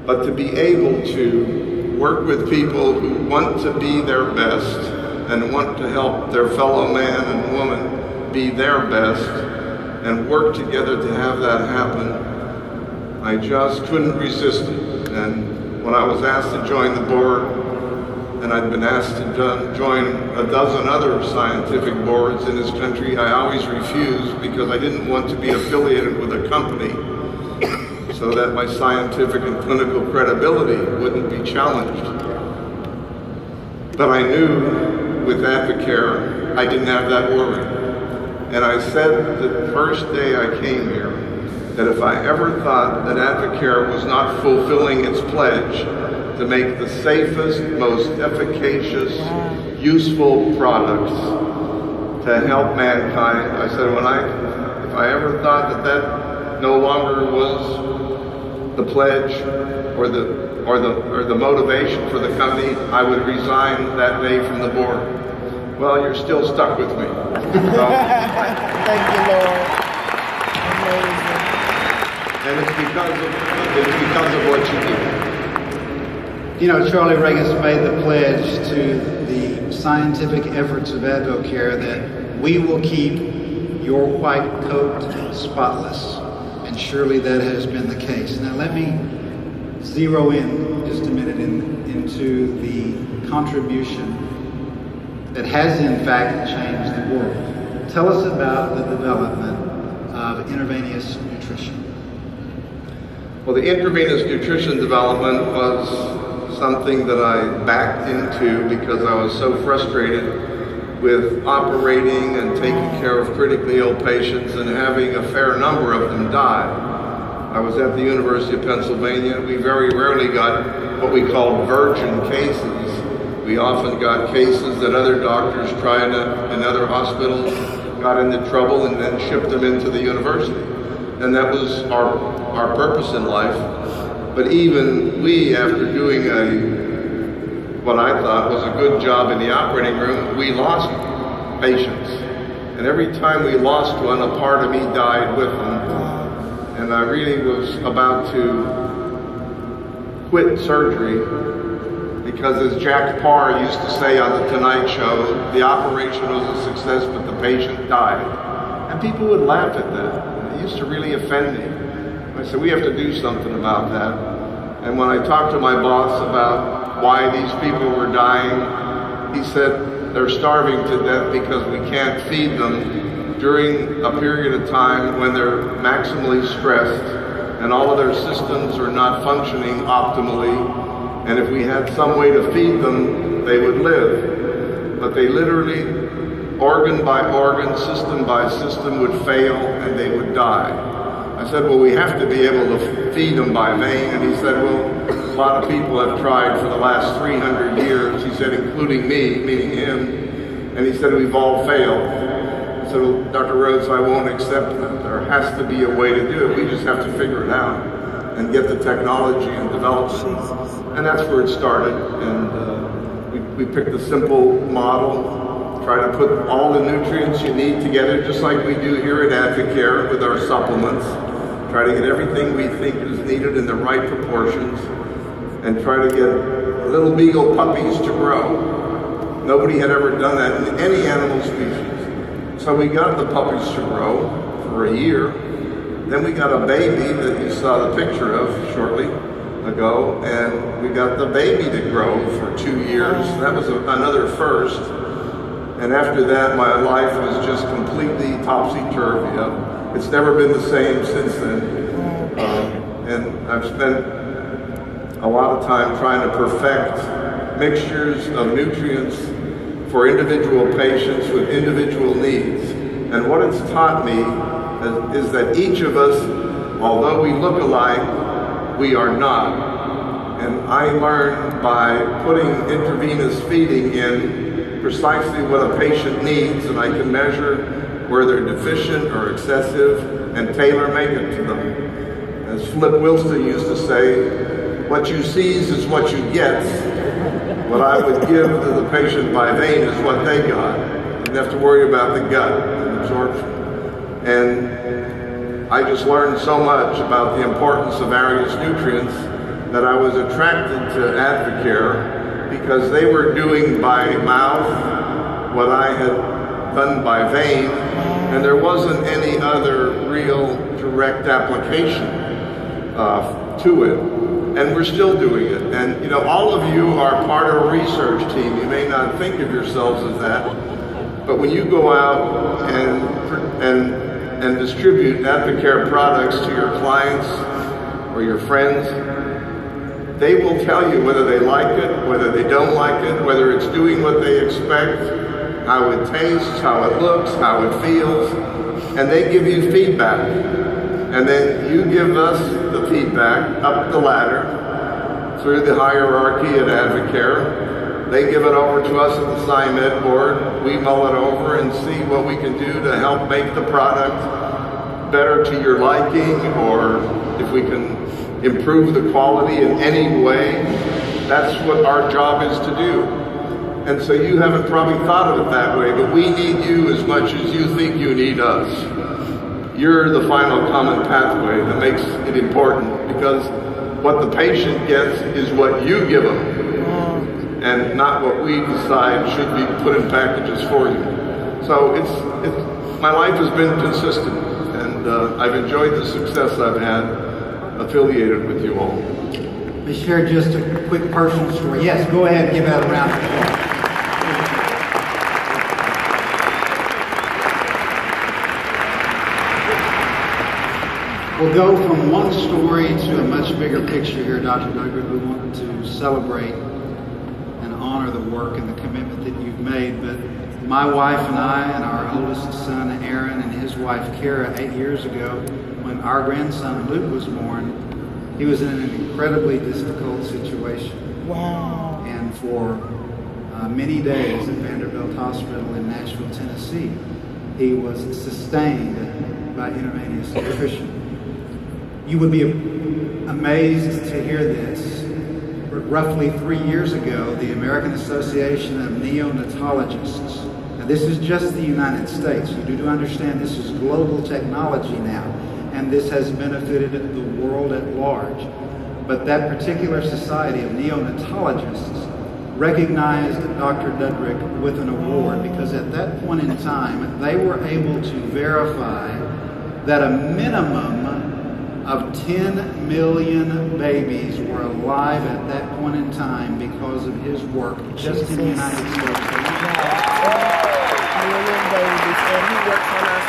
but to be able to work with people who want to be their best and want to help their fellow man and woman be their best and work together to have that happen, I just couldn't resist it. And when I was asked to join the board, and I'd been asked to join a dozen other scientific boards in this country, I always refused because I didn't want to be affiliated with a company so that my scientific and clinical credibility wouldn't be challenged. But I knew with Advocare, I didn't have that worry. And I said the first day I came here that if I ever thought that Advocare was not fulfilling its pledge to make the safest, most efficacious, useful products to help mankind, I said, if I ever thought that that no longer was the pledge or the motivation for the company, I would resign that day from the board. Well, you're still stuck with me. So, thank you, Lord. Amazing. And it's because of what you do. You know, Charlie Reagan's made the pledge to the scientific efforts of Advocare that we will keep your white coat spotless. And surely that has been the case. Now let me zero in just a minute into the contribution that has in fact changed the world. Tell us about the development of intravenous nutrition. Well, the intravenous nutrition development was something that I backed into because I was so frustrated with operating and taking care of critically ill patients and having a fair number of them die. I was at the University of Pennsylvania. We very rarely got what we called virgin cases. We often got cases that other doctors tried in other hospitals, got into trouble, and then shipped them into the university. And that was our purpose in life. But even we, after doing what I thought was a good job in the operating room, we lost patients. And every time we lost one, a part of me died with them. And I really was about to quit surgery because, as Jack Parr used to say on The Tonight Show, the operation was a success, but the patient died. And people would laugh at that. It used to really offend me. I said, we have to do something about that. And when I talked to my boss about why these people were dying, he said they're starving to death because we can't feed them during a period of time when they're maximally stressed and all of their systems are not functioning optimally. And if we had some way to feed them, they would live. But they literally, organ by organ, system by system, would fail and they would die. I said, well, we have to be able to feed them by vein. And he said, well, a lot of people have tried for the last 300 years. He said, including me, meaning him. And he said, we've all failed. I said, well, Dr. Rhodes, I won't accept that. There has to be a way to do it. We just have to figure it out and get the technology and develop it. And that's where it started. And we picked a simple model, try to put all the nutrients you need together, just like we do here at Advocare with our supplements. Try to get everything we think is needed in the right proportions, and try to get little beagle puppies to grow. Nobody had ever done that in any animal species. So we got the puppies to grow for a year. Then we got a baby that you saw the picture of shortly ago, and we got the baby to grow for 2 years. That was another first. And after that, my life was just completely topsy-turvy. It's never been the same since then. And I've spent a lot of time trying to perfect mixtures of nutrients for individual patients with individual needs. And what it's taught me is that each of us, although we look alike, we are not. And I learned by putting intravenous feeding in precisely what a patient needs, and I can measure where they're deficient or excessive and tailor-make it to them. As Flip Wilson used to say, what you seize is what you get. What I would give to the patient by vein is what they got. You didn't have to worry about the gut and absorption. And I just learned so much about the importance of various nutrients that I was attracted to Advocare because they were doing by mouth what I had done by vein, and there wasn't any other real direct application to it. And we're still doing it. And you know, all of you are part of a research team. You may not think of yourselves as that, but when you go out and distribute Advocare products to your clients or your friends, they will tell you whether they like it, whether they don't like it, whether it's doing what they expect, how it tastes, how it looks, how it feels, and they give you feedback. And then you give us the feedback up the ladder through the hierarchy at Advocare. They give it over to us at the SciMed board. We mull it over and see what we can do to help make the product better to your liking, or if we can improve the quality in any way. That's what our job is to do. And so you haven't probably thought of it that way, but we need you as much as you think you need us. You're the final common pathway that makes it important, because what the patient gets is what you give them, and not what we decide should be put in packages for you. So my life has been consistent, and I've enjoyed the success I've had affiliated with you all. Let me share just a quick personal story. Yes, go ahead and give that a round of applause. We'll go from one story to a much bigger picture here, Dr. Dudrick. We want to celebrate and honor the work and the commitment that you've made. But my wife and I and our oldest son, Aaron, and his wife, Kara, 8 years ago, when our grandson, Luke, was born, he was in an incredibly difficult situation. Wow. And for many days at Vanderbilt Hospital in Nashville, Tennessee, he was sustained by intravenous nutrition. You would be amazed to hear this, but roughly 3 years ago, the American Association of Neonatologists, now this is just the United States, you do understand this is global technology now, and this has benefited the world at large. But that particular society of neonatologists recognized Dr. Dudrick with an award, because at that point in time, they were able to verify that a minimum of 10 million babies were alive at that point in time because of his work just in the United States. 10 million babies, and he works on our